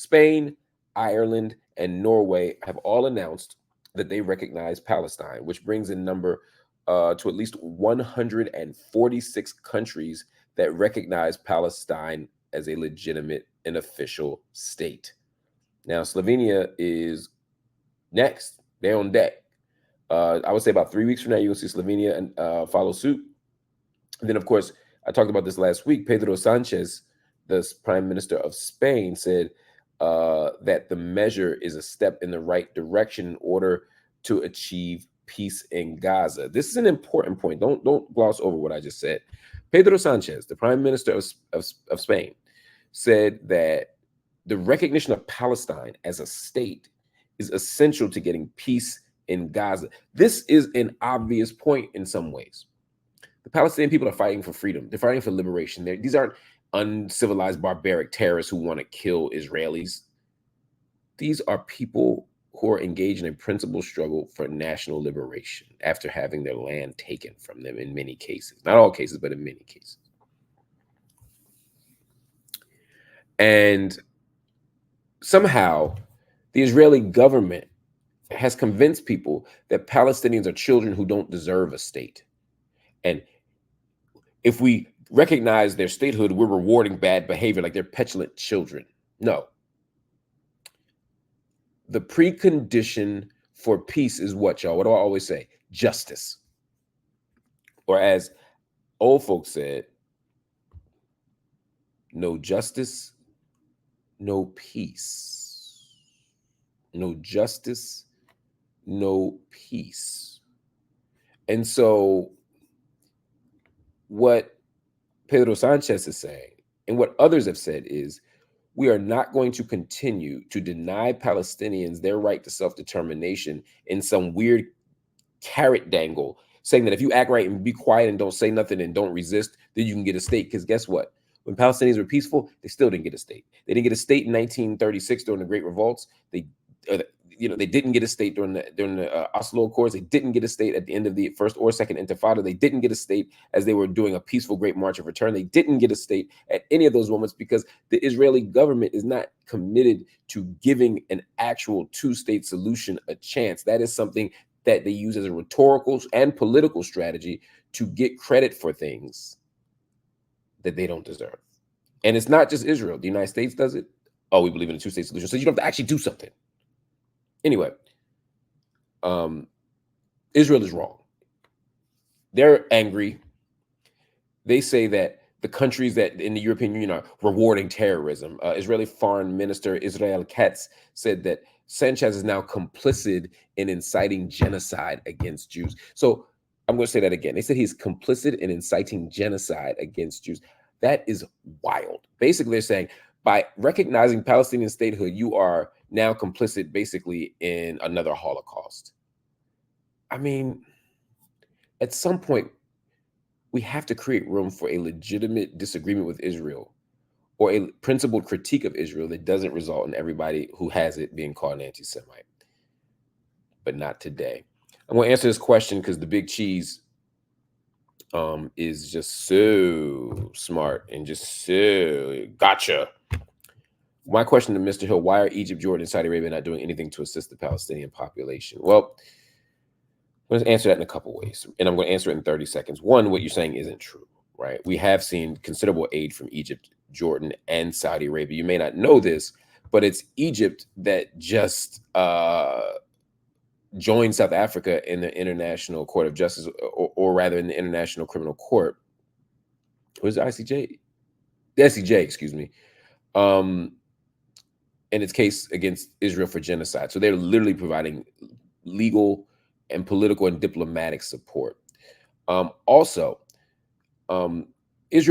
Spain, Ireland, and Norway have all announced that they recognize Palestine, which brings in number to at least 146 countries that recognize Palestine as a legitimate and official state. Now, Slovenia is next. They're on deck. I would say about 3 weeks from now, you'll see Slovenia and follow suit. And then, of course, I talked about this last week. Pedro Sanchez, the Prime Minister of Spain, said that the measure is a step in the right direction in order to achieve peace in Gaza. This is an important point. Don't gloss over what I just said. Pedro Sanchez, the Prime Minister of Spain, said that the recognition of Palestine as a state is essential to getting peace in Gaza. This is an obvious point in some ways. The Palestinian people are fighting for freedom. They're fighting for liberation. These aren't uncivilized, barbaric terrorists who want to kill Israelis. These are people who are engaged in a principled struggle for national liberation after having their land taken from them in many cases. Not all cases, but in many cases. And somehow the Israeli government has convinced people that Palestinians are children who don't deserve a state. And if we recognize their statehood, we're rewarding bad behavior like they're petulant children. No. The precondition for peace is what, y'all? What do I always say? Justice. Or as old folks said, no justice, no peace. No justice, no peace. And so what Pedro Sanchez is saying, and what others have said, is we are not going to continue to deny Palestinians their right to self-determination in some weird carrot dangle, saying that if you act right and be quiet and don't say nothing and don't resist, then you can get a state. Because guess what? When Palestinians were peaceful, they still didn't get a state. They didn't get a state in 1936 during the Great Revolts. They didn't get a state during the Oslo Accords. They didn't get a state at the end of the First or Second Intifada. They didn't get a state as they were doing a peaceful Great March of Return. They didn't get a state at any of those moments because the Israeli government is not committed to giving an actual two-state solution a chance. That is something that they use as a rhetorical and political strategy to get credit for things that they don't deserve. And it's not just Israel. The United States does it. Oh, we believe in a two-state solution. So you don't have to actually do something. Anyway, Israel is wrong. They're angry. They say that the countries that in the European Union are rewarding terrorism. Israeli Foreign Minister Israel Katz said that Sanchez is now complicit in inciting genocide against Jews. So I'm going to say that again. They said he's complicit in inciting genocide against Jews. That is wild. Basically, they're saying by recognizing Palestinian statehood, you are now complicit basically in another Holocaust. I mean, at some point, we have to create room for a legitimate disagreement with Israel or a principled critique of Israel that doesn't result in everybody who has it being called an anti-Semite. But not today. I'm going to answer this question because the big cheese is just so smart and just so gotcha. My question to Mr. Hill, why are Egypt, Jordan, and Saudi Arabia not doing anything to assist the Palestinian population? Well, I'm going to answer that in a couple ways, and I'm going to answer it in 30 seconds. One, what you're saying isn't true, right? We have seen considerable aid from Egypt, Jordan, and Saudi Arabia. You may not know this, but it's Egypt that just joined South Africa in the International Court of Justice, or rather in the International Criminal Court. What is the ICJ? The SCJ, excuse me. In its case against Israel for genocide. So they're literally providing legal and political and diplomatic support. Israel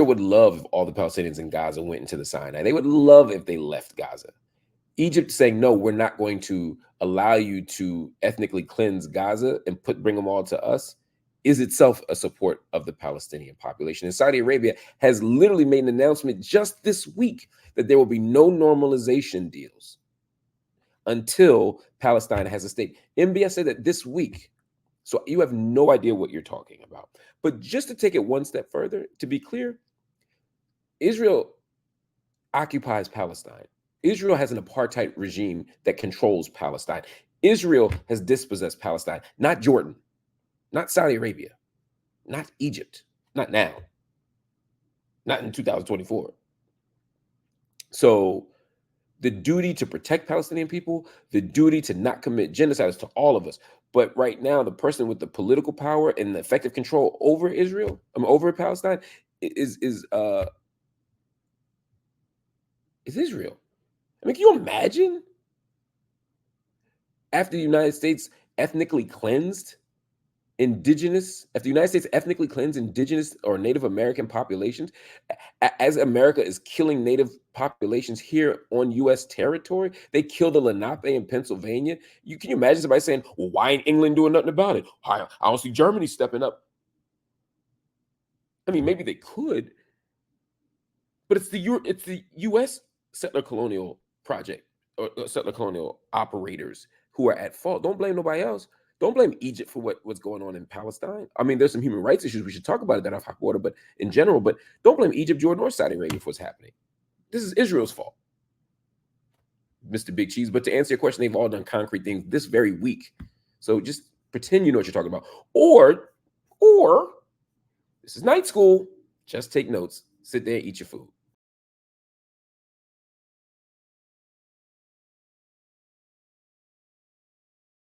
would love if all the Palestinians in Gaza went into the Sinai. They would love if they left Gaza. Egypt saying, no, we're not going to allow you to ethnically cleanse Gaza and bring them all to us, is itself a support of the Palestinian population. And Saudi Arabia has literally made an announcement just this week that there will be no normalization deals until Palestine has a state. MBS said that this week. So you have no idea what you're talking about. But just to take it one step further, to be clear, Israel occupies Palestine. Israel has an apartheid regime that controls Palestine. Israel has dispossessed Palestine, not Jordan, not Saudi Arabia, not Egypt, not now, not in 2024. So the duty to protect Palestinian people, the duty to not commit genocide is to all of us. But right now, the person with the political power and the effective control over Israel, over Palestine, is Israel. I mean, can you imagine after the United States ethnically cleansed after the United States ethnically cleansed indigenous or Native American populations, as America is killing Native populations here on U.S. territory, they killed the Lenape in Pennsylvania. Can you imagine somebody saying, well, why ain't England doing nothing about it? I don't see Germany stepping up. I mean, maybe they could, but it's the U.S. settler colonial project or settler colonial operators who are at fault. Don't blame nobody else. Don't blame Egypt for what's going on in Palestine. I mean, there's some human rights issues. We should talk about it that off hot water, but in general, but don't blame Egypt, Jordan, or Saudi Arabia for what's happening. This is Israel's fault, Mr. Big Cheese. But to answer your question, they've all done concrete things this very week. So just pretend you know what you're talking about. Or this is night school. Just take notes. Sit there, eat your food.